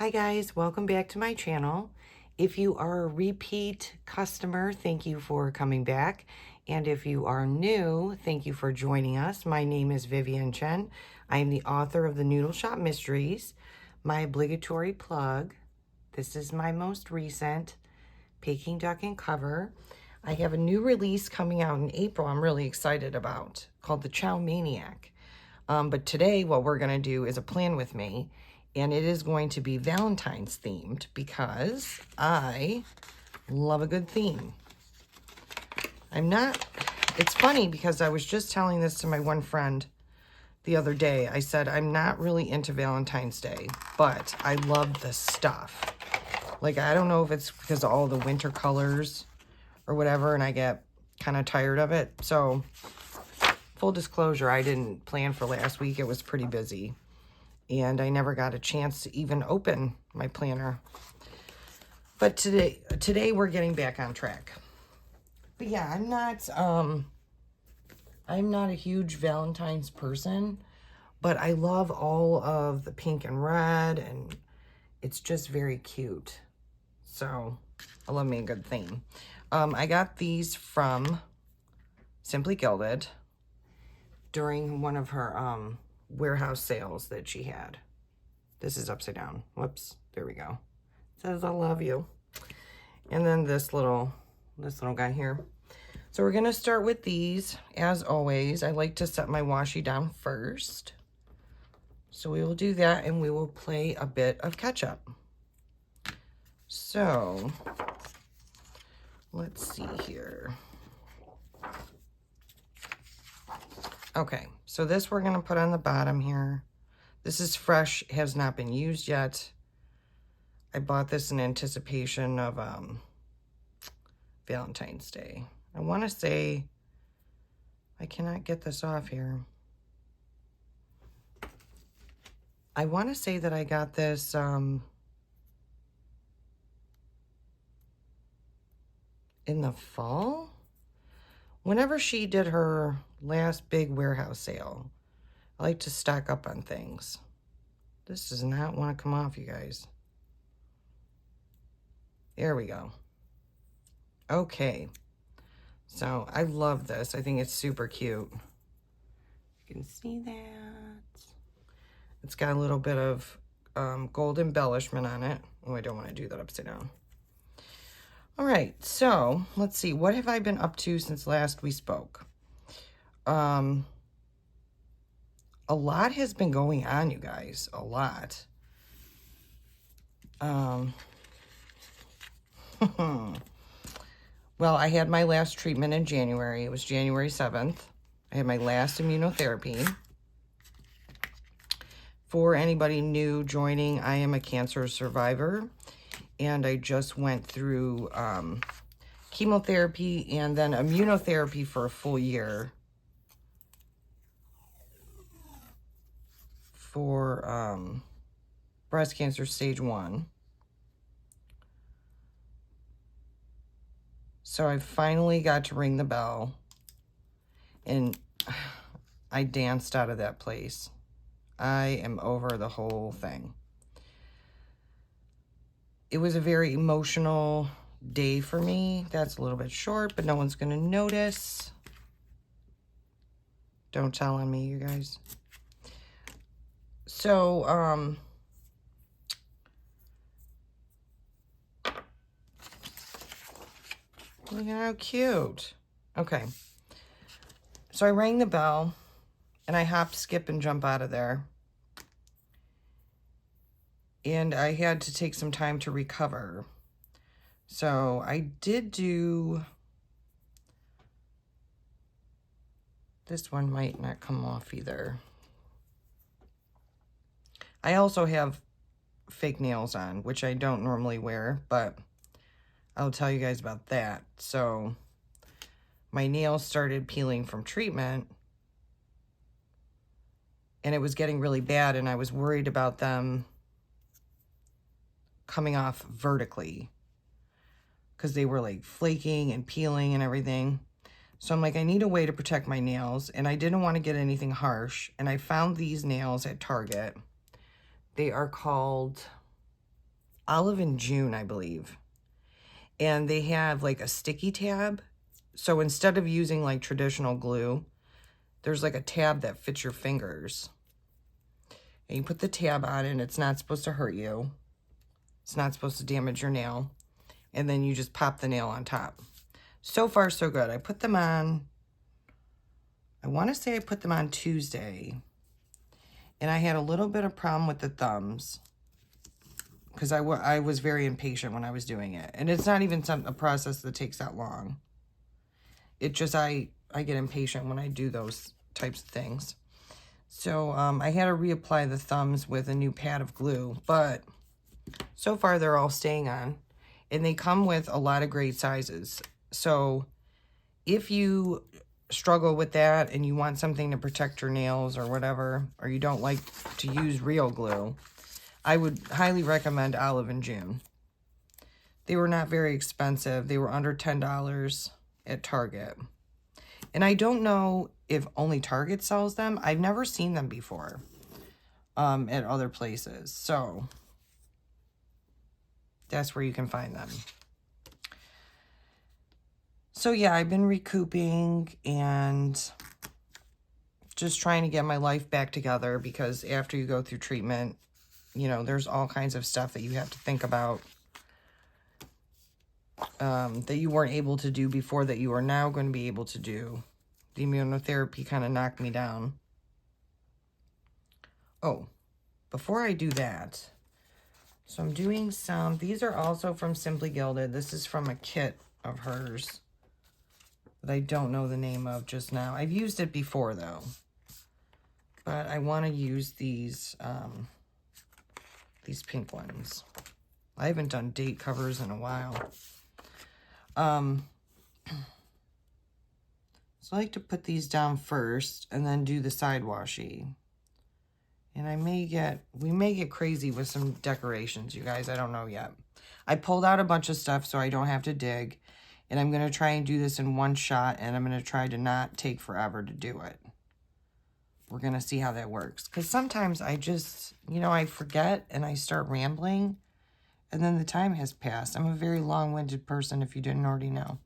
Hi guys, welcome back to my channel. If you are a repeat customer, thank you for coming back. And if you are new, thank you for joining us. My name is Vivien Chien. I am the author of the Noodle Shop Mysteries. My obligatory plug, this is my most recent Peking Duck and cover. I have a new release coming out in April I'm really excited about, called the Chow Maniac. But today what we're going to do is a plan with me, and it is going to be Valentine's themed because I love a good theme. It's funny because I was just telling this to my one friend the other day. I said, I'm not really into Valentine's Day, but I love the stuff. Like, I don't know if it's because of all the winter colors or whatever, and I get kind of tired of it. So, full disclosure, I didn't plan for last week. It was pretty busy. And I never got a chance to even open my planner. But today we're getting back on track. But yeah, I'm not a huge Valentine's person, but I love all of the pink and red, and it's just very cute. So I love me a good theme. I got these from Simply Gilded during one of her warehouse sales that she had. This is upside down. Whoops. There we go. It says I love you. And then this little guy here. So we're going to start with these. As always, I like to set my washi down first. So we will do that, and we will play a bit of catch up. So let's see here. Okay, so this we're going to put on the bottom here. This is fresh, has not been used yet. I bought this in anticipation of Valentine's Day. I want to say, I cannot get this off here. I want to say that I got this in the fall. Whenever she did her last big warehouse sale, I like to stock up on things. This does not want to come off, you guys. There we go. Okay. So I love this. I think it's super cute. You can see that. It's got a little bit of gold embellishment on it. Oh, I don't want to do that upside down. All right, so let's see. What have I been up to since last we spoke? A lot has been going on, you guys. A lot. Well, I had my last treatment in January. It was January 7th. I had my last immunotherapy. For anybody new joining, I am a cancer survivor, and I just went through chemotherapy and then immunotherapy for a full year for breast cancer stage 1. So I finally got to ring the bell, and I danced out of that place. I am over the whole thing. It was a very emotional day for me. That's a little bit short, but no one's going to notice. Don't tell on me, you guys. So, look at how cute. Okay. So I rang the bell, and I hop, skip, and jump out of there. And I had to take some time to recover. So I did do... This one might not come off either. I also have fake nails on, which I don't normally wear, but I'll tell you guys about that. So my nails started peeling from treatment, and it was getting really bad, and I was worried about them coming off vertically because they were like flaking and peeling and everything. So I'm like, I need a way to protect my nails, and I didn't want to get anything harsh, and I found these nails at Target. They are called Olive and June, I believe. And they have like a sticky tab. So instead of using like traditional glue, there's like a tab that fits your fingers. And you put the tab on and it's not supposed to hurt you. It's not supposed to damage your nail. And then you just pop the nail on top. So far, so good. I put them on, I want to say I put them on Tuesday. And I had a little bit of problem with the thumbs. Because I was very impatient when I was doing it. And it's not even a process that takes that long. It just, I get impatient when I do those types of things. So I had to reapply the thumbs with a new pad of glue. But so far they're all staying on. And they come with a lot of great sizes. So if you struggle with that and you want something to protect your nails or whatever, or you don't like to use real glue, I would highly recommend Olive and June. They were not very expensive. They were under $10 at Target. And I don't know if only Target sells them. I've never seen them before at other places. So that's where you can find them. So yeah, I've been recouping and just trying to get my life back together, because after you go through treatment, you know, there's all kinds of stuff that you have to think about that you weren't able to do before that you are now going to be able to do. The immunotherapy kind of knocked me down. Oh, before I do that, so I'm doing some, these are also from Simply Gilded. This is from a kit of hers that I don't know the name of just now. I've used it before though, but I want to use these pink ones. I haven't done date covers in a while. So I like to put these down first and then do the side washi. And we may get crazy with some decorations, you guys. I don't know yet. I pulled out a bunch of stuff so I don't have to dig. And I'm going to try and do this in one shot. And I'm going to try to not take forever to do it. We're going to see how that works. Because sometimes I just, you know, I forget and I start rambling. And then the time has passed. I'm a very long-winded person, if you didn't already know.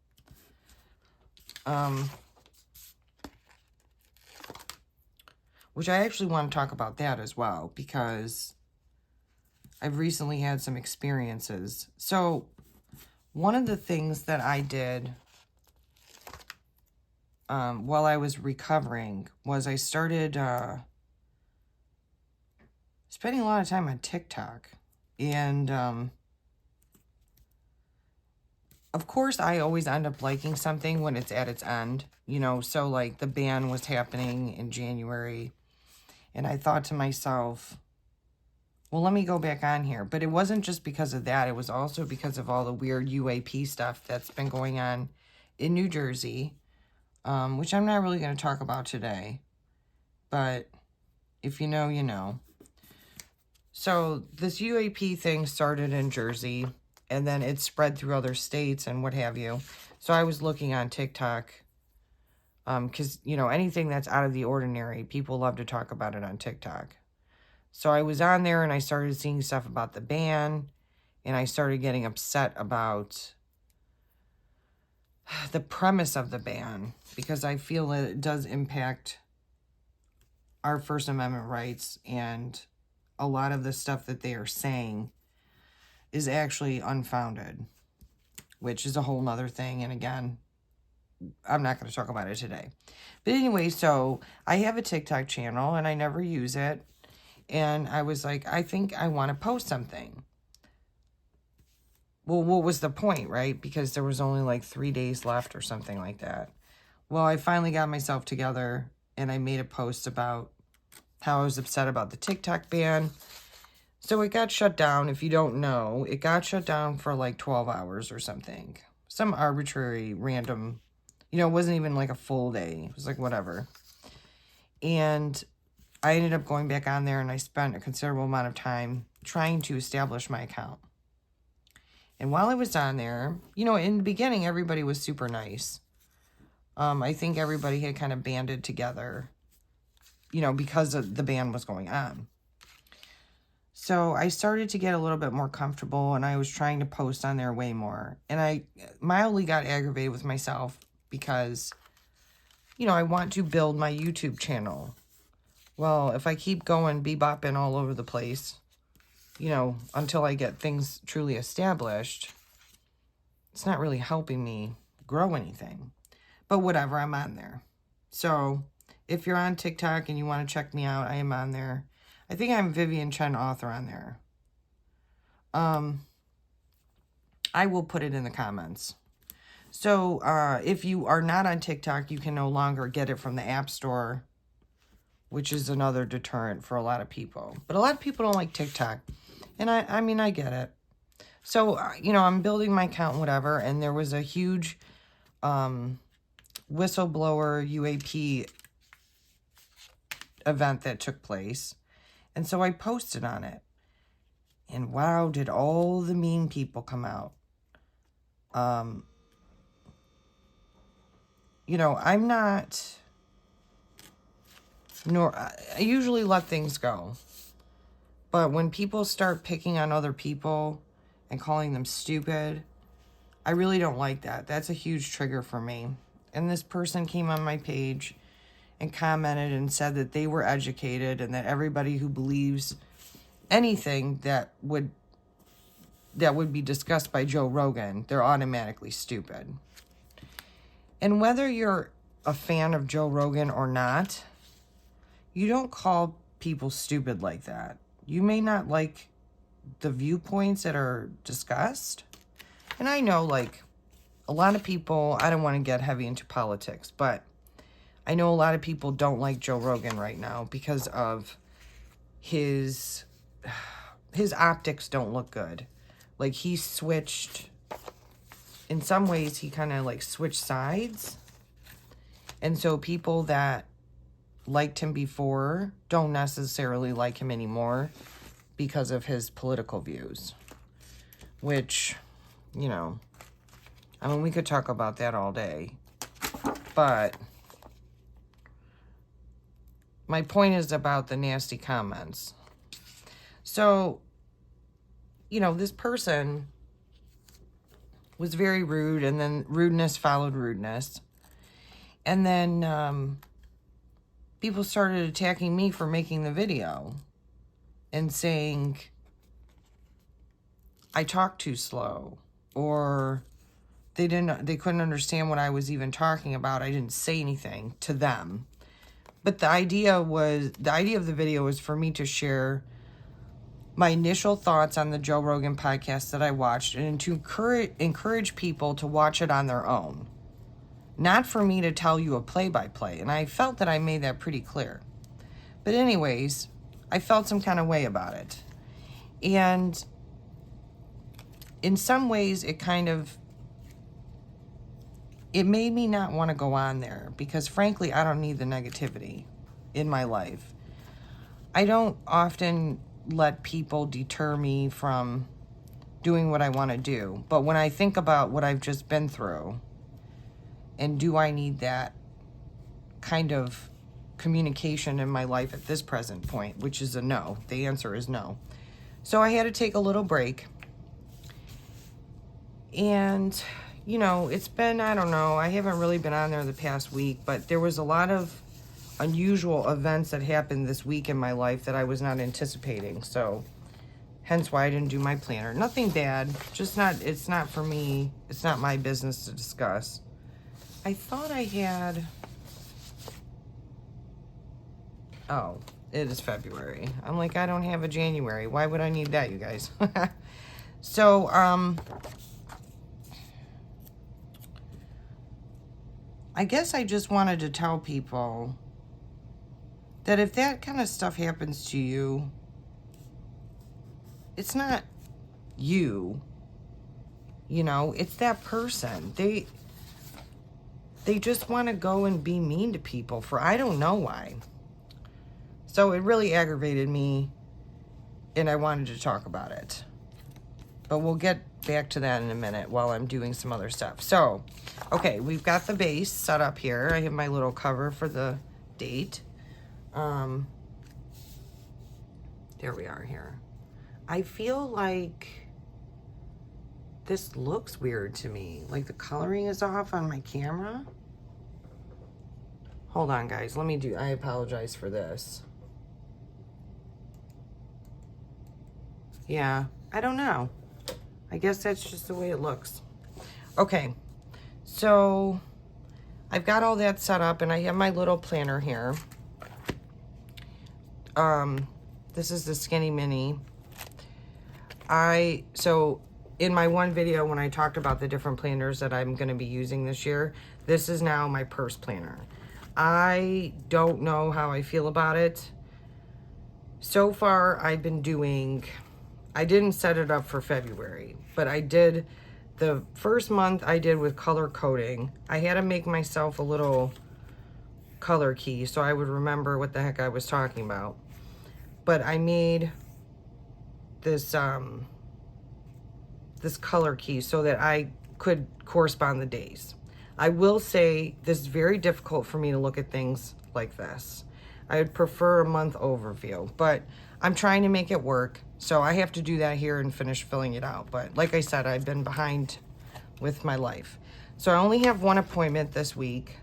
Which I actually want to talk about that as well, because I've recently had some experiences. So one of the things that I did while I was recovering was I started spending a lot of time on TikTok. And of course, I always end up liking something when it's at its end, you know. So like the ban was happening in January. And I thought to myself, well, let me go back on here. But it wasn't just because of that. It was also because of all the weird UAP stuff that's been going on in New Jersey, which I'm not really going to talk about today. But if you know, you know. So this UAP thing started in Jersey, and then it spread through other states and what have you. So I was looking on TikTok, because, you know, anything that's out of the ordinary, people love to talk about it on TikTok. So I was on there and I started seeing stuff about the ban, and I started getting upset about the premise of the ban, because I feel that it does impact our First Amendment rights, and a lot of the stuff that they are saying is actually unfounded, which is a whole nother thing. And again, I'm not going to talk about it today. But anyway, so I have a TikTok channel and I never use it. And I was like, I think I want to post something. Well, what was the point, right? Because there was only like 3 days left or something like that. Well, I finally got myself together and I made a post about how I was upset about the TikTok ban. So it got shut down. If you don't know, it got shut down for like 12 hours or something. Some arbitrary, random, you know, it wasn't even like a full day. It was like whatever. And I ended up going back on there and I spent a considerable amount of time trying to establish my account. And while I was on there, you know, in the beginning, everybody was super nice. I think everybody had kind of banded together, you know, because of the ban was going on. So I started to get a little bit more comfortable, and I was trying to post on there way more. And I mildly got aggravated with myself because, you know, I want to build my YouTube channel. Well, if I keep going bebopping all over the place, you know, until I get things truly established, it's not really helping me grow anything. But whatever, I'm on there. So if you're on TikTok and you want to check me out, I am on there. I think I'm Vivien Chien author on there. I will put it in the comments. So if you are not on TikTok, you can no longer get it from the App Store, which is another deterrent for a lot of people. But a lot of people don't like TikTok. And I mean, I get it. So, you know, I'm building my account, whatever, and there was a huge whistleblower UAP event that took place. And so I posted on it. And wow, did all the mean people come out. You know, I'm not, I usually let things go. But when people start picking on other people and calling them stupid, I really don't like that. That's a huge trigger for me. And this person came on my page and commented and said that they were educated and that everybody who believes anything that would be discussed by Joe Rogan, they're automatically stupid. And whether you're a fan of Joe Rogan or not, you don't call people stupid like that. You may not like the viewpoints that are discussed. And I know, like, a lot of people, I don't want to get heavy into politics, but I know a lot of people don't like Joe Rogan right now because of his optics don't look good. Like, he switched, in some ways, he kind of, like, switched sides. And so people that liked him before don't necessarily like him anymore because of his political views. Which, you know, I mean, we could talk about that all day. But my point is about the nasty comments. So, you know, this person was very rude, and then rudeness followed rudeness. And then people started attacking me for making the video and saying I talk too slow, or they couldn't understand what I was even talking about. I didn't say anything to them. But the idea of the video was for me to share my initial thoughts on the Joe Rogan podcast that I watched, and to encourage people to watch it on their own. Not for me to tell you a play-by-play. And I felt that I made that pretty clear. But anyways, I felt some kind of way about it. And in some ways, it made me not want to go on there. Because frankly, I don't need the negativity in my life. I don't often let people deter me from doing what I want to do. But when I think about what I've just been through, and do I need that kind of communication in my life at this present point, which is a no. The answer is no. So I had to take a little break. And, you know, it's been, I don't know, I haven't really been on there the past week, but there was a lot of unusual events that happened this week in my life that I was not anticipating. So hence why I didn't do my planner. Nothing bad, just it's not for me. It's not my business to discuss. I thought I had, oh, it is February. I'm like, I don't have a January. Why would I need that, you guys? So, I guess I just wanted to tell people that if that kind of stuff happens to you, it's not you, you know, it's that person. They just want to go and be mean to people for I don't know why. So it really aggravated me, and I wanted to talk about it. But we'll get back to that in a minute while I'm doing some other stuff. So, okay, we've got the base set up here. I have my little cover for the date. There we are here. I feel like this looks weird to me. Like the coloring is off on my camera. Hold on, guys. Let me do, I apologize for this. Yeah, I don't know. I guess that's just the way it looks. Okay, so I've got all that set up and I have my little planner here. This is the Skinny Mini. So in my one video when I talked about the different planners that I'm going to be using this year, this is now my purse planner. I don't know how I feel about it. So far, I've been doing, I didn't set it up for February, but I did, the first month I did with color coding. I had to make myself a little color key so I would remember what the heck I was talking about. But I made this, this color key so that I could correspond the days. I will say this is very difficult for me to look at things like this. I would prefer a month overview, but I'm trying to make it work. So I have to do that here and finish filling it out. But like I said, I've been behind with my life. So I only have one appointment this week.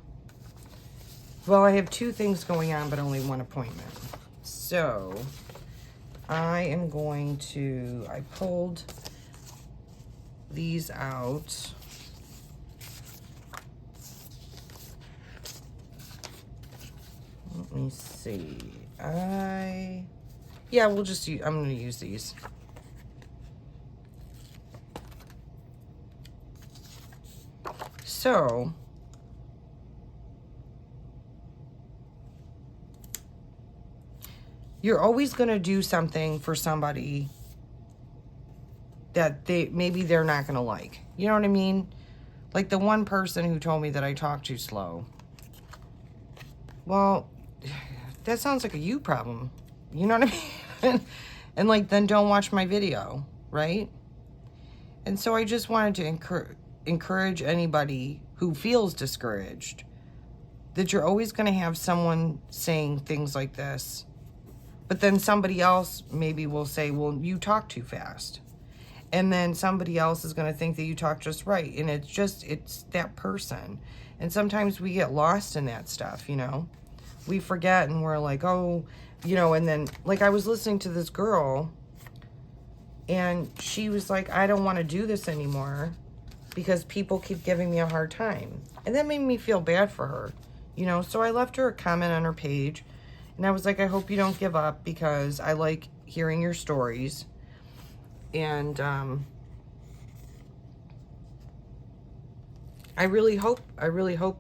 Well, I have two things going on, but only one appointment. So I am going to, I pulled these out. Let me see. Yeah, we'll just use, I'm going to use these. So, you're always going to do something for somebody that maybe they're not going to like. You know what I mean? Like the one person who told me that I talk too slow. Well, that sounds like a you problem. You know what I mean? And like, then don't watch my video, right? And so I just wanted to encourage anybody who feels discouraged that you're always going to have someone saying things like this. But then somebody else maybe will say, well, you talk too fast. And then somebody else is going to think that you talk just right. And it's that person. And sometimes we get lost in that stuff, you know? We forget and we're like, oh, you know, and then like I was listening to this girl and she was like, I don't want to do this anymore because people keep giving me a hard time. And that made me feel bad for her, you know? So I left her a comment on her page and I was like, I hope you don't give up because I like hearing your stories. And I really hope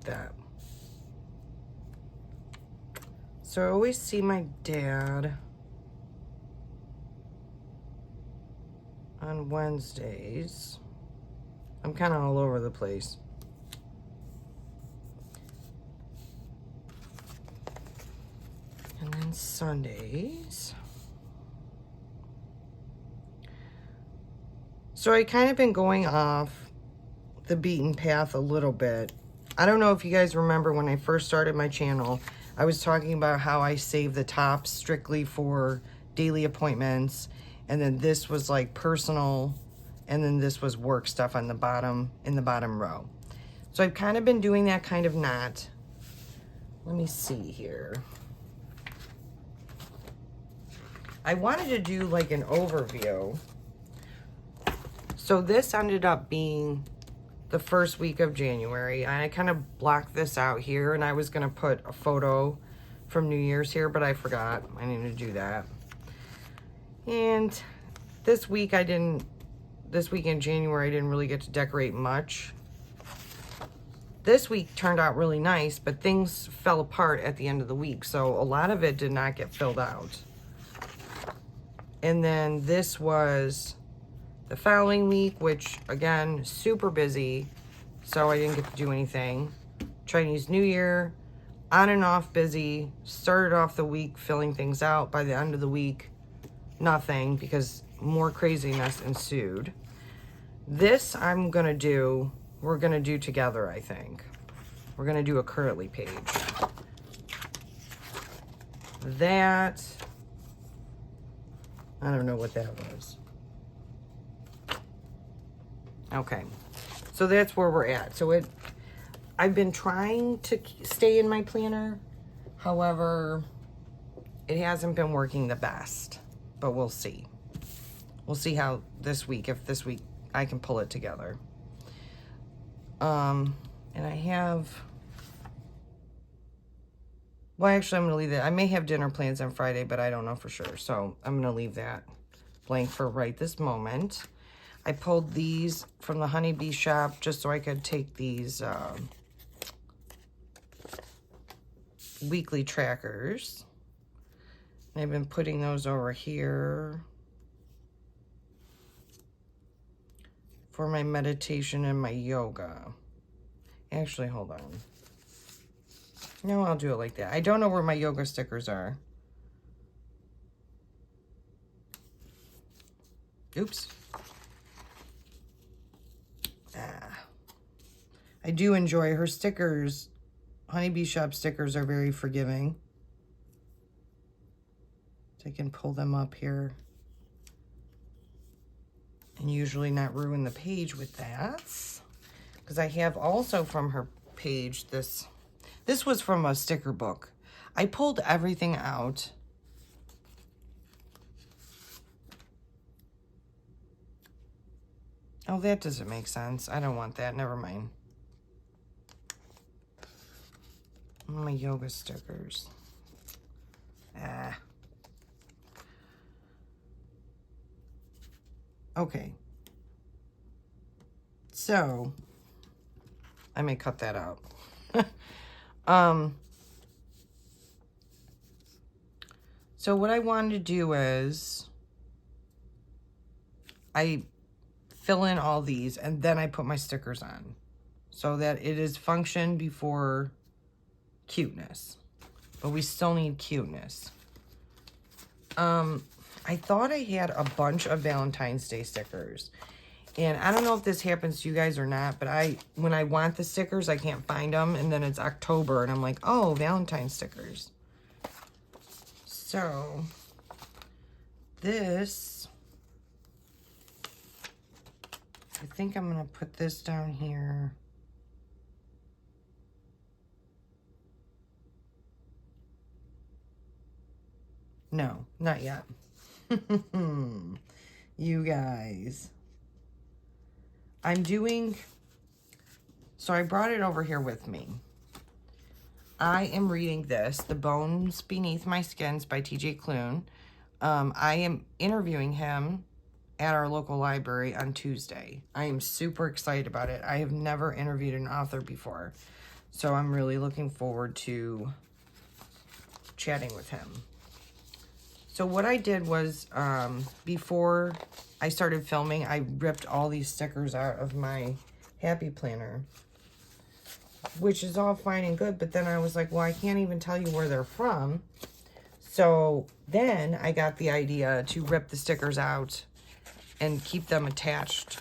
that. So I always see my dad on Wednesdays. I'm kind of all over the place. And then Sundays. So I kind of been going off the beaten path a little bit. I don't know if you guys remember when I first started my channel, I was talking about how I save the tops strictly for daily appointments. And then this was like personal. And then this was work stuff on the bottom, in the bottom row. So I've kind of been doing that kind of knot. Let me see here. I wanted to do like an overview. So this ended up being the first week of January. I kind of blocked this out here and I was going to put a photo from New Year's here, but I forgot. I need to do that. And this week in January, I didn't really get to decorate much. This week turned out really nice, but things fell apart at the end of the week. So a lot of it did not get filled out. And then this was the following week, which again, super busy. So I didn't get to do anything. Chinese New Year, on and off busy. Started off the week filling things out. By the end of the week, nothing because more craziness ensued. This we're going to do together, I think. We're going to do a curly page. I don't know what that was. Okay, so that's where we're at. So I've been trying to stay in my planner. However, it hasn't been working the best, but we'll see. We'll see how this week, if this week I can pull it together. And I have, well, actually I'm gonna leave that. I may have dinner plans on Friday, but I don't know for sure. So I'm gonna leave that blank for right this moment. I pulled these from the honeybee shop just so I could take these weekly trackers. I've been putting those over here for my meditation and my yoga. Actually, hold on. No, I'll do it like that. I don't know where my yoga stickers are. Oops. I do enjoy her stickers. Honeybee Shop stickers are very forgiving. So I can pull them up here. And usually not ruin the page with that. Because I have also from her page this was from a sticker book. I pulled everything out. Oh, that doesn't make sense. I don't want that. Never mind. My yoga stickers. Okay. So, I may cut that out. So what I wanted to do is I fill in all these and then I put my stickers on so that it is function before cuteness, but we still need cuteness. I thought I had a bunch of Valentine's Day stickers, and I don't know if this happens to you guys or not, but when I want the stickers, I can't find them, and then it's October, and I'm like, oh, Valentine's stickers. So, this, I think I'm going to put this down here. No, not yet. You guys. I'm doing, so I brought it over here with me. I am reading this, The Bones Beneath My Skins by TJ Klune. I am interviewing him at our local library on Tuesday. I am super excited about it. I have never interviewed an author before, so I'm really looking forward to chatting with him. So what I did was, before I started filming, I ripped all these stickers out of my Happy Planner, which is all fine and good, but then I was like, well, I can't even tell you where they're from. So then I got the idea to rip the stickers out and keep them attached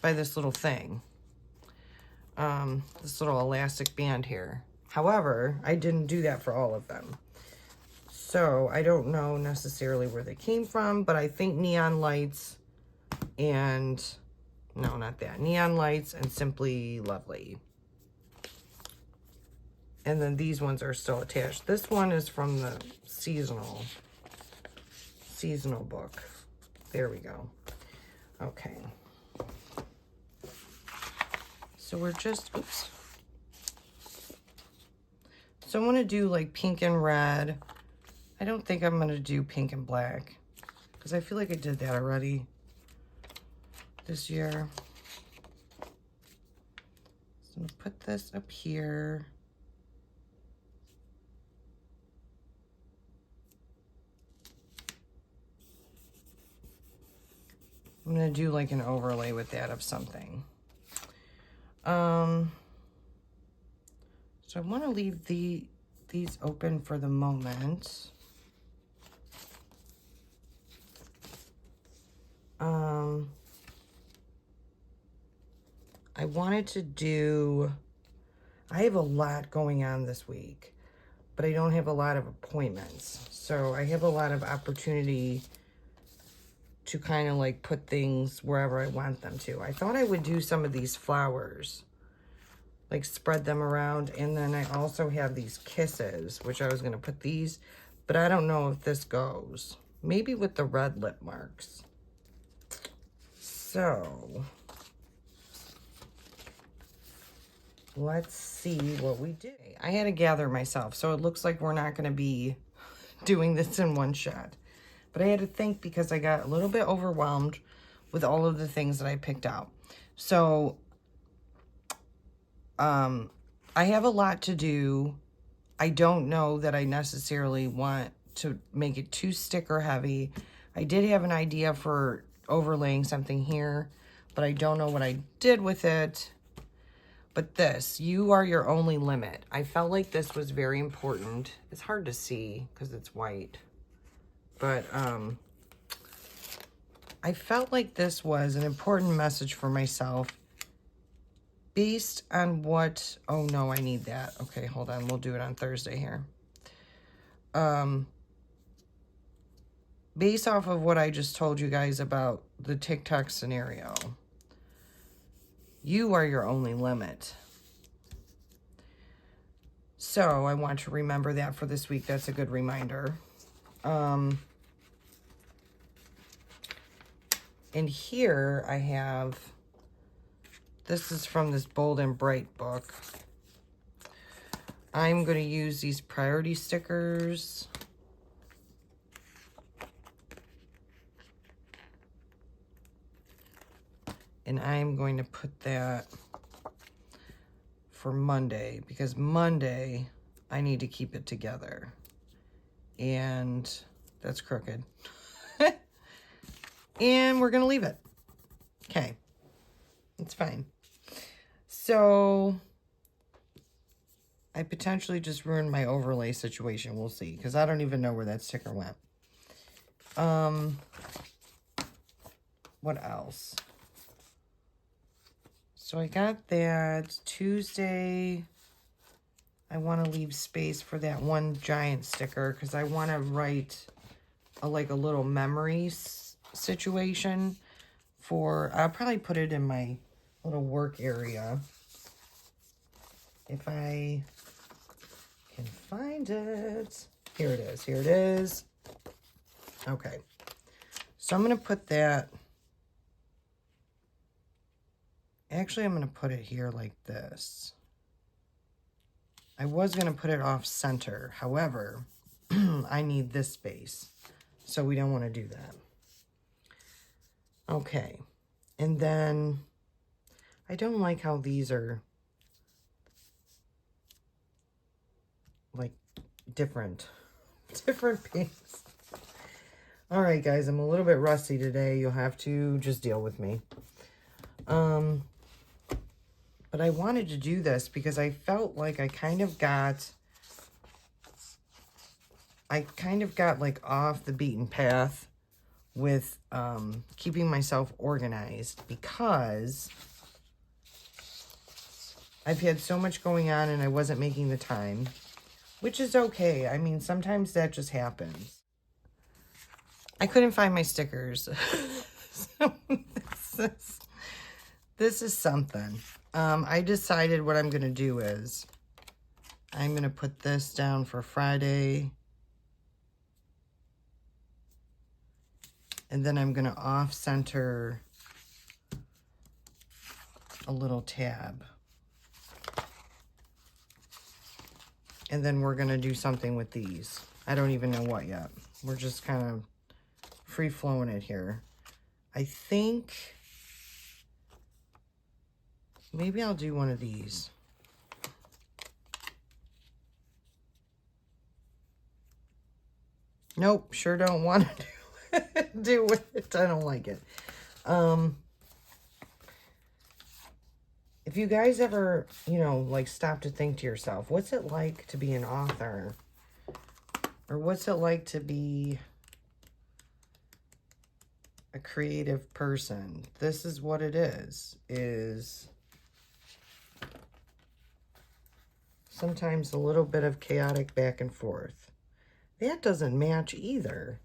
by this little thing. This little elastic band here. However, I didn't do that for all of them. So I don't know necessarily where they came from, but I think Neon Lights and, no, not that. Neon Lights and Simply Lovely. And then these ones are still attached. This one is from the seasonal book. There we go. Okay. So we're just, oops. So I'm going to do like pink and red. I don't think I'm going to do pink and black because I feel like I did that already this year. So I'm going to put this up here. I'm going to do like an overlay with that of something. So I want to leave these open for the moment. I wanted to do, I have a lot going on this week, but I don't have a lot of appointments. So I have a lot of opportunity to kind of like put things wherever I want them to. I thought I would do some of these flowers, like spread them around. And then I also have these kisses, which I was going to put these, but I don't know if this goes. Maybe with the red lip marks. So let's see what we do. I had to gather myself, so it looks like we're not going to be doing this in one shot. But I had to think because I got a little bit overwhelmed with all of the things that I picked out. So I have a lot to do. I don't know that I necessarily want to make it too sticker heavy. I did have an idea for overlaying something here, but I don't know what I did with it. But this, you are your only limit. I felt like this was very important. It's hard to see because it's white. But I felt like this was an important message for myself based on what, oh no, I need that. Okay, hold on, we'll do it on Thursday here. Based off of what I just told you guys about the TikTok scenario, you are your only limit. So I want to remember that for this week. That's a good reminder. And here I have, this is from this Bold and Bright book. I'm going to use these priority stickers. And I'm going to put that for Monday, because Monday I need to keep it together. And that's crooked. And we're going to leave it. Okay. It's fine. So I potentially just ruined my overlay situation. We'll see, because I don't even know where that sticker went. What else? So I got that. Tuesday, I want to leave space for that one giant sticker because I want to write like a little memory situation for, I'll probably put it in my little work area. If I can find it. Here it is. Here it is. Okay. So I'm going to put that. Actually, I'm going to put it here like this. I was going to put it off center. However, I need this space. So we don't want to do that. Okay. And then I don't like how these are like different pinks. All right, guys, I'm a little bit rusty today. You'll have to just deal with me. But I wanted to do this because I felt like I kind of got like off the beaten path with keeping myself organized, because I've had so much going on and I wasn't making the time, which is okay. I mean, sometimes that just happens. I couldn't find my stickers. So this is something. I decided what I'm going to do is I'm going to put this down for Friday. And then I'm going to off-center a little tab. And then we're going to do something with these. I don't even know what yet. We're just kind of free-flowing it here. I think maybe I'll do one of these. Nope, sure don't want to do it. I don't like it. If you guys ever, like stop to think to yourself, what's it like to be an author? Or what's it like to be a creative person? This is what it is sometimes a little bit of chaotic back and forth. That doesn't match either.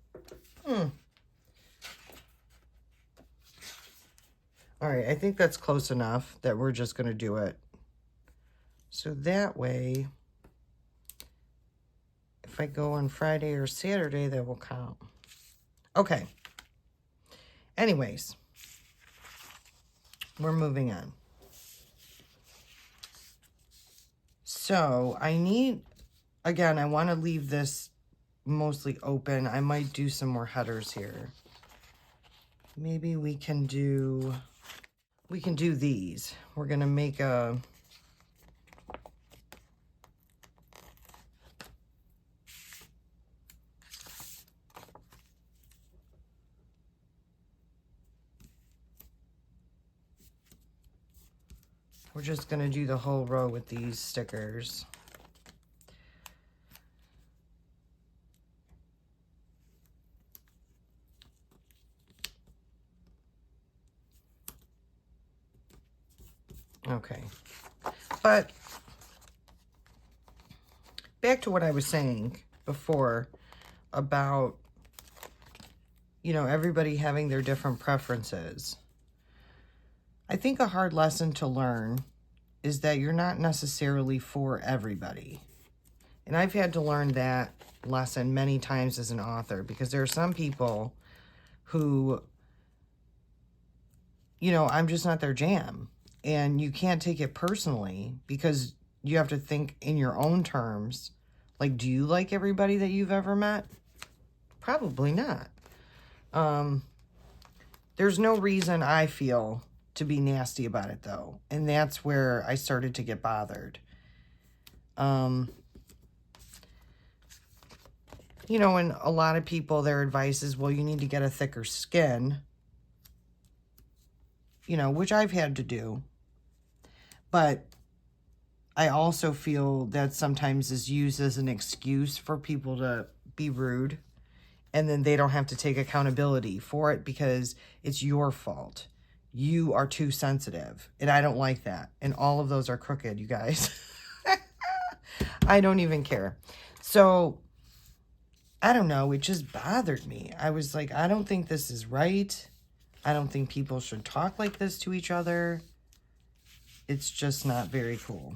All right, I think that's close enough that we're just going to do it. So that way, if I go on Friday or Saturday, that will count. Okay. Anyways, we're moving on. So I need, again, I want to leave this mostly open. I might do some more headers here. Maybe we can do these. We're going to make a, we're just going to do the whole row with these stickers. Okay. But back to what I was saying before about, you know, everybody having their different preferences. I think a hard lesson to learn is that you're not necessarily for everybody. And I've had to learn that lesson many times as an author, because there are some people who, you know, I'm just not their jam. And you can't take it personally, because you have to think in your own terms. Like, do you like everybody that you've ever met? Probably not. There's no reason I feel to be nasty about it, though. And that's where I started to get bothered. You know, and a lot of people, their advice is, well, you need to get a thicker skin. You know, which I've had to do. But I also feel that sometimes is used as an excuse for people to be rude. And then they don't have to take accountability for it because it's your fault. You are too sensitive. And I don't like that. And all of those are crooked, you guys. I don't even care. So, I don't know. It just bothered me. I was like, I don't think this is right. I don't think people should talk like this to each other. It's just not very cool.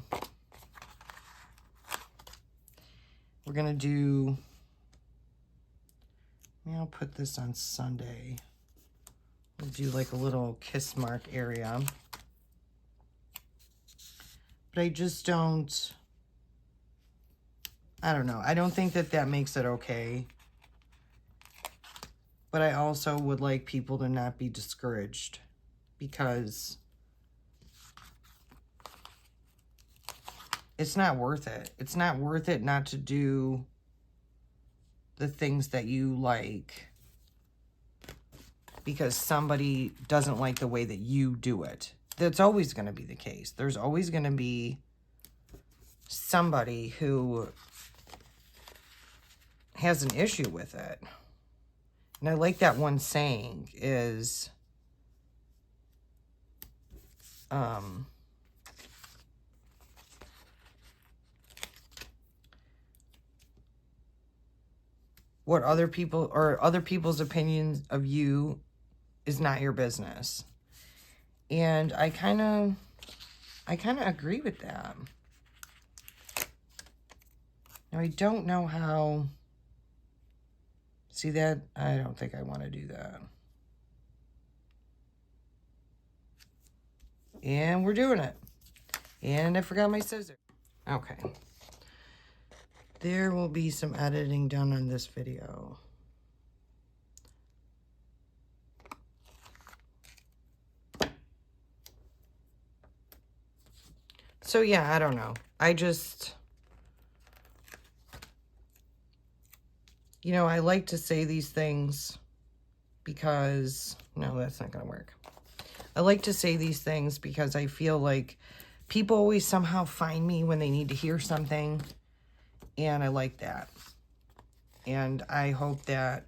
We're going to do... I'll put this on Sunday. We'll do like a little kiss mark area. But I just don't... I don't know. I don't think that that makes it okay. But I also would like people to not be discouraged, because it's not worth it. It's not worth it not to do the things that you like because somebody doesn't like the way that you do it. That's always going to be the case. There's always going to be somebody who has an issue with it. And I like that one saying is, what other people or other people's opinions of you is not your business. And I kind of agree with that. Now, I don't know how... See that? I don't think I want to do that. And we're doing it. And I forgot my scissors. Okay. There will be some editing done on this video. So yeah, I don't know. I just... You know, I like to say these things because... No, that's not going to work. I like to say these things because I feel like people always somehow find me when they need to hear something. And I like that. And I hope that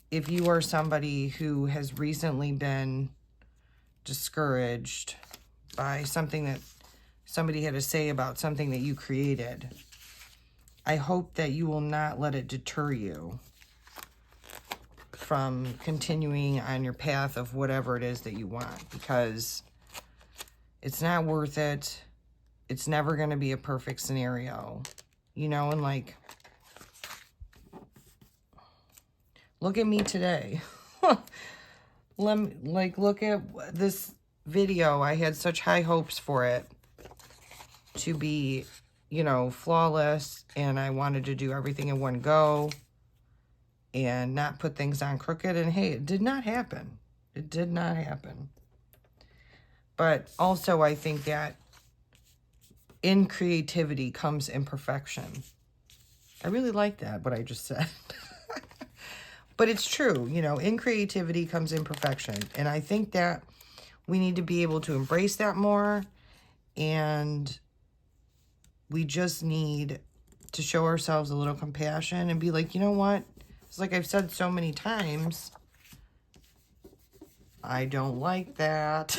if you are somebody who has recently been discouraged by something that somebody had to say about something that you created, I hope that you will not let it deter you from continuing on your path of whatever it is that you want, because it's not worth it. It's never going to be a perfect scenario, you know, and like, look at me today. Look at this video. I had such high hopes for it to be, you know, flawless, and I wanted to do everything in one go and not put things on crooked, and hey, it did not happen. It did not happen. But also, I think that in creativity comes imperfection. I really like that, what I just said. But it's true, you know, in creativity comes imperfection. And I think that we need to be able to embrace that more. And we just need to show ourselves a little compassion and be like, you know what? It's like I've said so many times, I don't like that.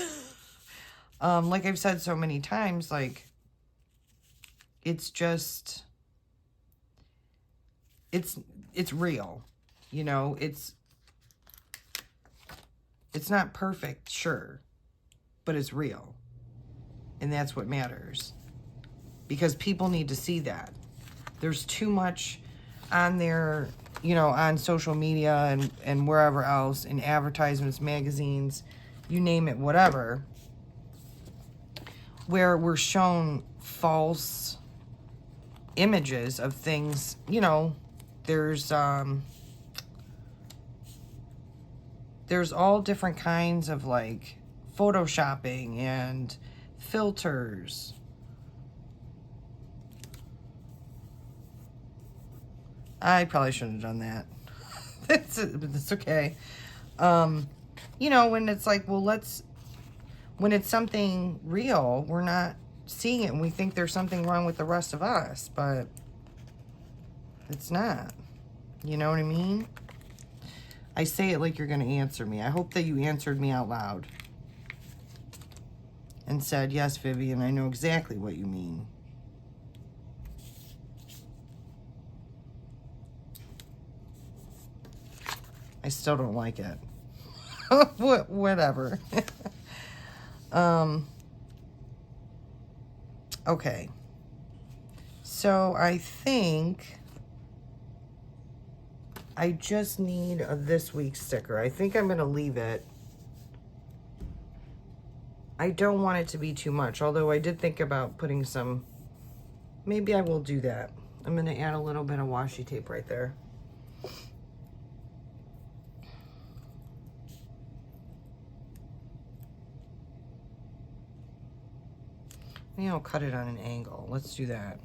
Like I've said so many times, like, it's just, it's real. You know, it's not perfect, sure, but it's real. And that's what matters. Because people need to see that. There's too much on there, you know, on social media and wherever else, in advertisements, magazines, you name it, whatever, where we're shown false images of things. You know, there's all different kinds of like photoshopping and filters. I probably shouldn't have done that. It's okay. You know, when it's like, well, when it's something real, we're not seeing it and we think there's something wrong with the rest of us, but it's not. You know what I mean? I say it like you're going to answer me. I hope that you answered me out loud and said, yes, Vivien, I know exactly what you mean. I still don't like it. Whatever. Okay. So I think I just need a this week's sticker. I think I'm going to leave it. I don't want it to be too much, although I did think about putting some. Maybe I will do that. I'm going to add a little bit of washi tape right there. Maybe I'll cut it on an angle. Let's do that.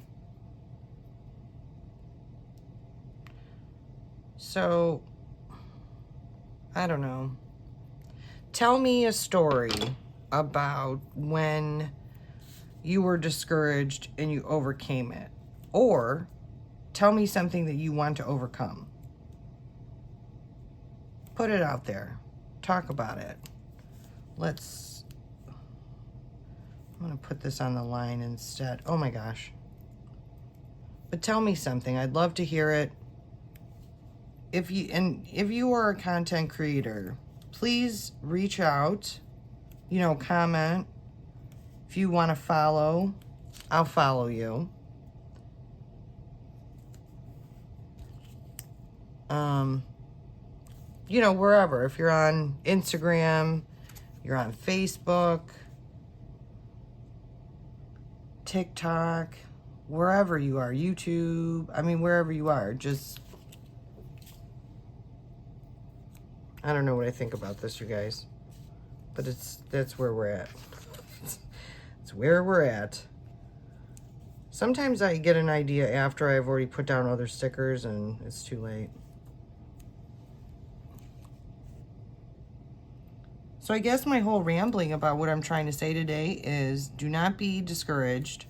So, I don't know. Tell me a story about when you were discouraged and you overcame it. Or tell me something that you want to overcome. Put it out there. Talk about it. I'm going to put this on the line instead. Oh my gosh. But tell me something. I'd love to hear it. If you are a content creator, please reach out, you know, comment. If you want to follow, I'll follow you. You know, wherever. If you're on Instagram, you're on Facebook, TikTok, wherever you are, YouTube, I mean, wherever you are, just, I don't know what I think about this, you guys, but that's where we're at. It's where we're at. Sometimes I get an idea after I've already put down other stickers and it's too late. So I guess my whole rambling about what I'm trying to say today is, do not be discouraged.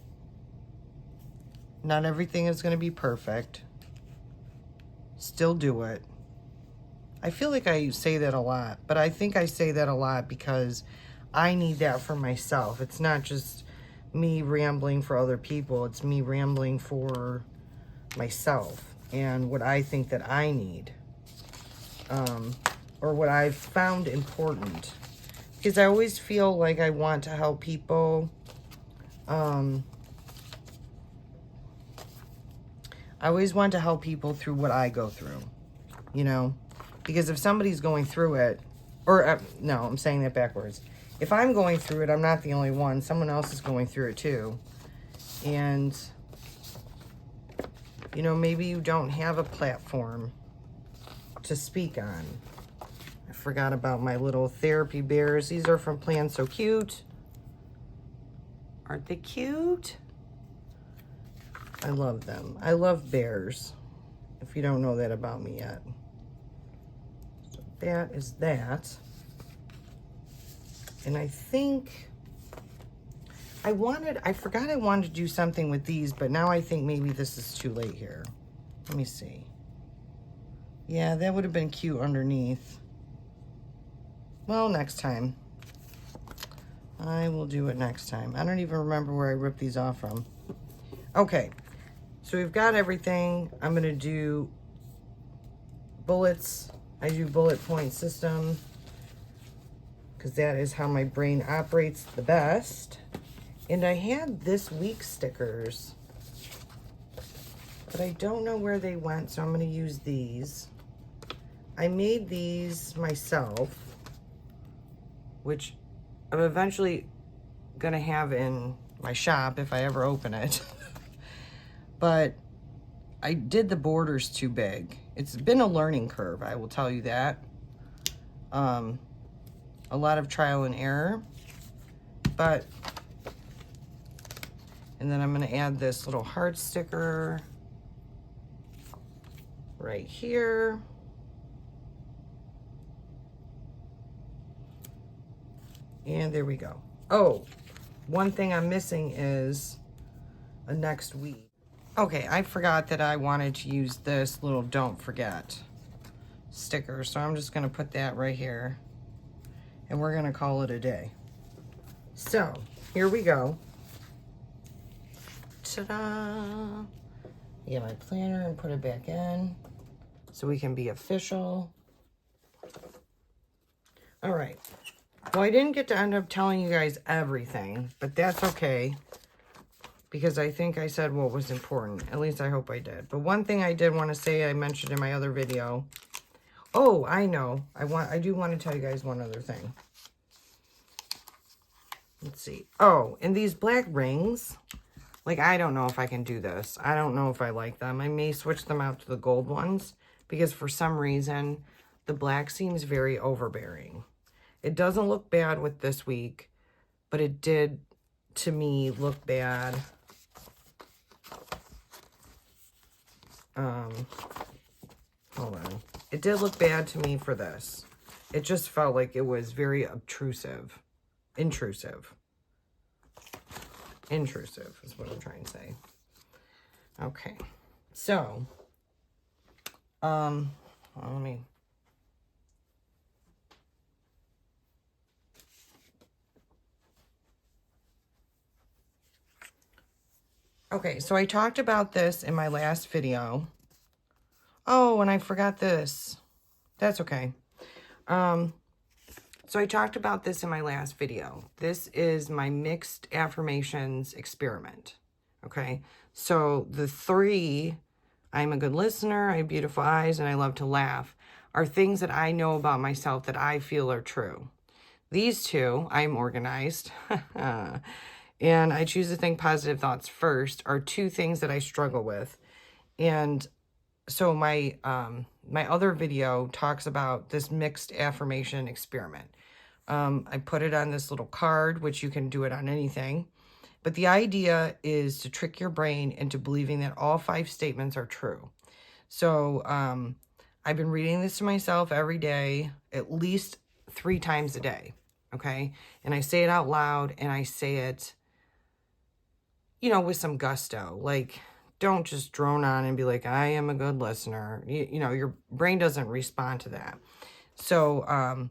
Not everything is going to be perfect. Still do it. I feel like I say that a lot, but I think I say that a lot because I need that for myself. It's not just me rambling for other people. It's me rambling for myself and what I think that I need. or what I've found important. Because I always feel like I want to help people. I always want to help people through what I go through, you know? Because if somebody's going through it, or no, I'm saying that backwards. If I'm going through it, I'm not the only one. Someone else is going through it too. And, you know, maybe you don't have a platform to speak on. I forgot about my little therapy bears. These are from Plan So Cute. Aren't they cute? I love them. I love bears, if you don't know that about me yet. So that is that. And I think I forgot I wanted to do something with these, but now I think maybe this is too late here. Let me see. Yeah, that would have been cute underneath. Well, next time. I will do it next time. I don't even remember where I ripped these off from. Okay, so we've got everything. I'm going to do bullets. I do bullet point system because that is how my brain operates the best. And I had this week's stickers, but I don't know where they went, so I'm going to use these. I made these myself, which I'm eventually going to have in my shop if I ever open it. But I did the borders too big. It's been a learning curve, I will tell you that. A lot of trial and error. But, and then I'm going to add this little heart sticker right here. And there we go. Oh, one thing I'm missing is a next week. Okay, I forgot that I wanted to use this little don't forget sticker. So I'm just gonna put that right here and we're gonna call it a day. So here we go. Ta-da! Get my planner and put it back in so we can be official. All right. Well, I didn't get to end up telling you guys everything, but that's okay because I think I said what was important. At least I hope I did. But one thing I did want to say, I mentioned in my other video. Oh, I know. I do want to tell you guys one other thing. Let's see. Oh, and these black rings, like, I don't know if I can do this. I don't know if I like them. I may switch them out to the gold ones because for some reason, the black seems very overbearing. It doesn't look bad with this week, but it did, to me, look bad. Hold on. It did look bad to me for this. It just felt like it was very obtrusive. Intrusive. Intrusive is what I'm trying to say. Okay. So, well, let me... Okay, so I talked about this in my last video. Oh, and I forgot this. That's okay. So I talked about this in my last video. This is my mixed affirmations experiment. Okay, so the 3, I'm a good listener, I have beautiful eyes, and I love to laugh, are things that I know about myself that I feel are true. These 2, I'm organized. And I choose to think positive thoughts first, are 2 things that I struggle with. And so my other video talks about this mixed affirmation experiment. I put it on this little card, which you can do it on anything. But the idea is to trick your brain into believing that all 5 statements are true. So I've been reading this to myself every day, at least 3 times a day. Okay. And I say it out loud and I say it, you know, with some gusto. Like, don't just drone on and be like, I am a good listener. You know, your brain doesn't respond to that. So,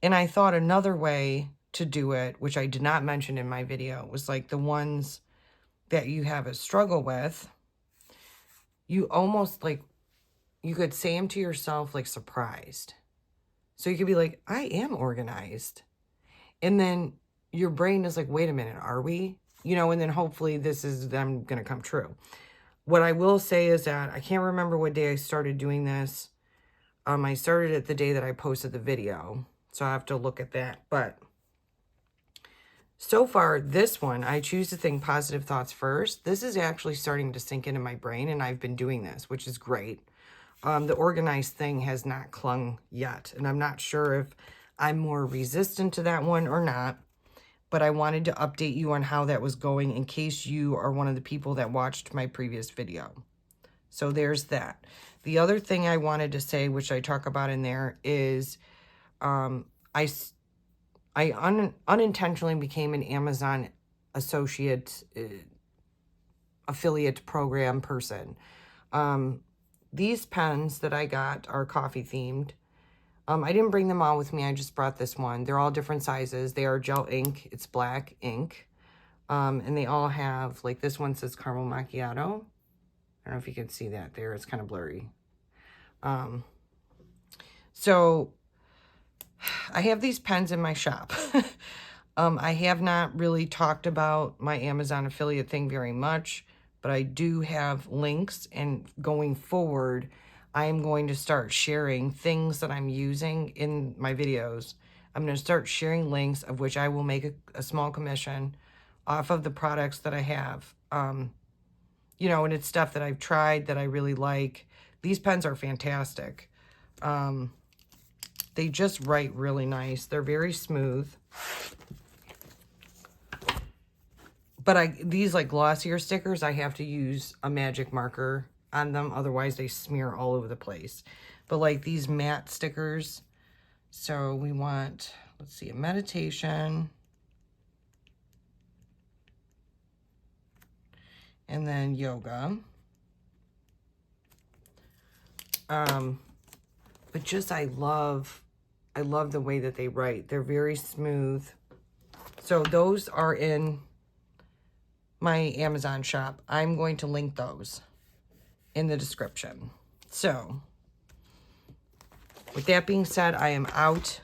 and I thought another way to do it, which I did not mention in my video, was like the ones that you have a struggle with. You almost like, you could say them to yourself like surprised. So you could be like, I am organized. And then your brain is like, wait a minute, are we? You know, and then hopefully this is them going to come true. What I will say is that I can't remember what day I started doing this. I started it the day that I posted the video. So I have to look at that. But so far, this one, I choose to think positive thoughts first. This is actually starting to sink into my brain, and I've been doing this, which is great. The organized thing has not clung yet, and I'm not sure if I'm more resistant to that one or not, but I wanted to update you on how that was going in case you are one of the people that watched my previous video. So there's that. The other thing I wanted to say, which I talk about in there, is I unintentionally became an Amazon associate affiliate program person. These pens that I got are coffee themed. I didn't bring them all with me. I just brought this one. They're all different sizes. They are gel ink. It's black ink. And they all have, like this one says caramel macchiato. I don't know if you can see that there. It's kind of blurry. So I have these pens in my shop. I have not really talked about my Amazon affiliate thing very much, but I do have links, and going forward, I am going to start sharing things that I'm using in my videos. I'm going to start sharing links of which I will make a small commission off of the products that I have. You know, and it's stuff that I've tried that I really like. These pens are fantastic. They just write really nice. They're very smooth. But these like glossier stickers, I have to use a magic marker on them. Otherwise, they smear all over the place. But like these matte stickers. So we want, let's see, a meditation. And then yoga. But just, I love the way that they write. They're very smooth. So those are in my Amazon shop. I'm going to link those in the description. So with that being said, I am out.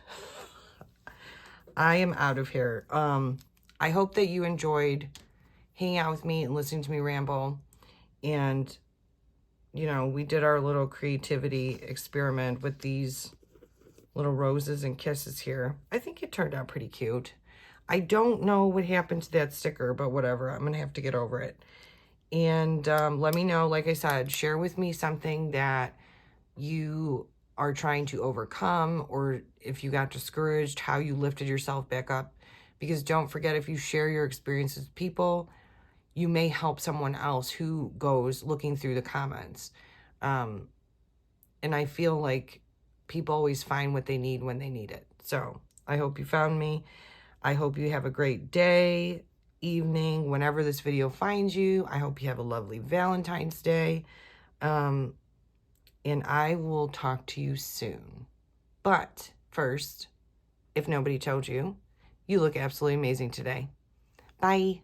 I am out of here. I hope that you enjoyed hanging out with me and listening to me ramble. And, you know, we did our little creativity experiment with these little roses and kisses here. I think it turned out pretty cute. I don't know what happened to that sticker, but whatever. I'm going to have to get over it. And let me know, like I said, share with me something that you are trying to overcome, or if you got discouraged, how you lifted yourself back up. Because don't forget, if you share your experiences with people, you may help someone else who goes looking through the comments. And I feel like people always find what they need when they need it. So I hope you found me. I hope you have a great day, evening, whenever this video finds you. I hope you have a lovely Valentine's Day. And I will talk to you soon. But first, if nobody told you, you look absolutely amazing today. Bye.